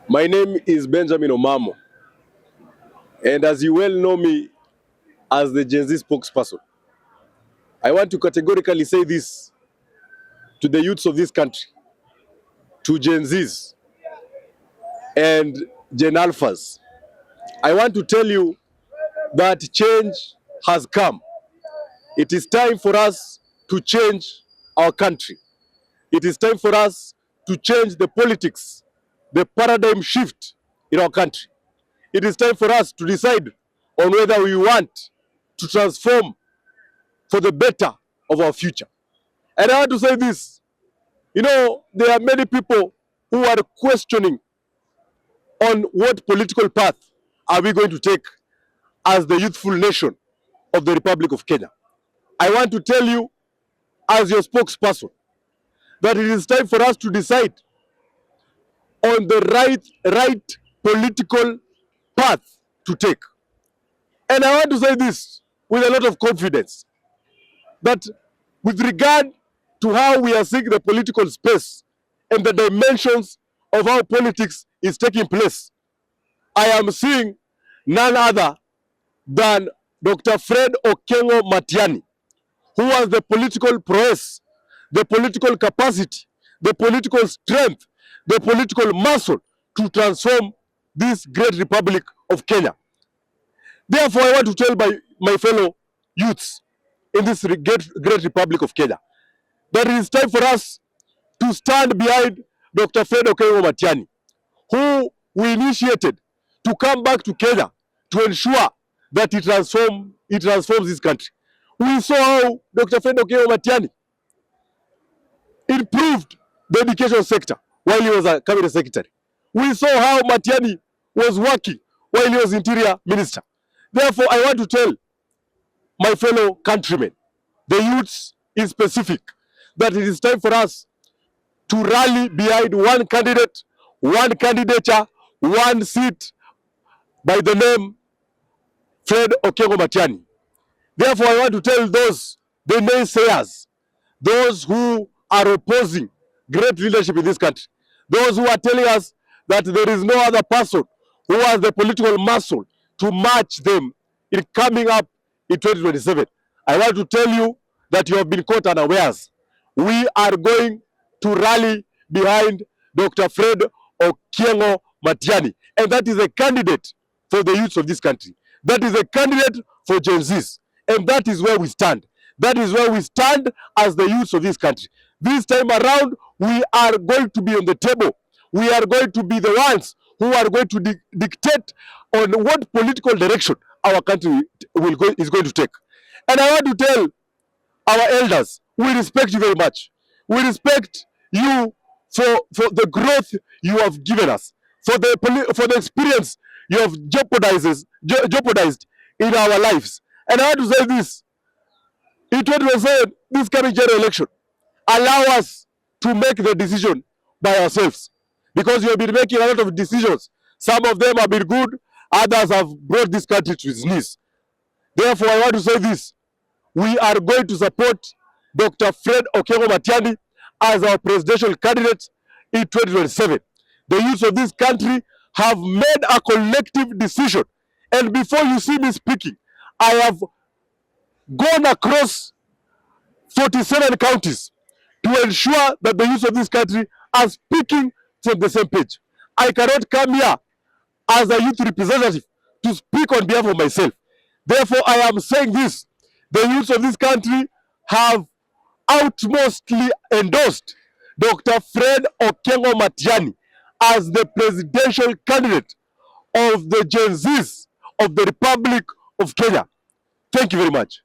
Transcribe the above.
My name is Benjamin Omamo, and as you well know me as the Gen Z spokesperson, I want to categorically say this to the youths of this country, to Gen Zs and Gen Alphas. I want to tell you that change has come. It is time for us to change our country. It is time for us to change the politics, the paradigm shift in our country. It is time for us to decide on whether we want to transform for the better of our future. And I want to say this, there are many people who are questioning on what political path are we going to take as the youthful nation of the Republic of Kenya. I want to tell you, as your spokesperson, that it is time for us to decide on the right political path to take. And I want to say this with a lot of confidence, that with regard to how we are seeing the political space and the dimensions of how politics is taking place, I am seeing none other than Dr. Fred Okengo Matiang'I, who has the political prowess, the political capacity, the political strength, the political muscle to transform this great Republic of Kenya. Therefore, I want to tell my fellow youths in this great Republic of Kenya that it is time for us to stand behind Dr. Fred Okengo Matiang'I, who we initiated to come back to Kenya to ensure that he transforms this country. We saw how Dr. Fred Okengo Matiang'I improved the education sector while he was a cabinet secretary. We saw how Matiang'I was working while he was interior minister. Therefore, I want to tell my fellow countrymen, the youths in specific, that it is time for us to rally behind one candidate, one candidature, one seat by the name Fred Okengo Matiang'I. Therefore, I want to tell the naysayers, those who are opposing great leadership in this country, those who are telling us that there is no other person who has the political muscle to match them in coming up in 2027. I want to tell you that you have been caught unawares. We are going to rally behind Dr. Fred Okengo Matiang'I, and that is a candidate for the youths of this country. That is a candidate for Gen Zs, and that is where we stand. That is where we stand as the youths of this country. This time around, we are going to be on the table. We are going to be the ones who are going to dictate on what political direction our country is going to take. And I want to tell our elders, we respect you very much. We respect you for the growth you have given us, for the experience you have jeopardized in our lives. And I want to say this, in 2027, this coming general election, allow us to make the decision by ourselves, because you have been making a lot of decisions. Some of them have been good, others have brought this country to its knees. Therefore, I want to say this, we are going to support Dr. Fred Okengo Matiang'I as our presidential candidate in 2027. The youth of this country have made a collective decision. And before you see me speaking, I have gone across 47 counties to ensure that the youth of this country are speaking from the same page. I cannot come here as a youth representative to speak on behalf of myself. Therefore, I am saying this, the youth of this country have outmostly endorsed Dr. Fred Okengo Matiang'I as the presidential candidate of the Gen Zs of the Republic of Kenya. Thank you very much.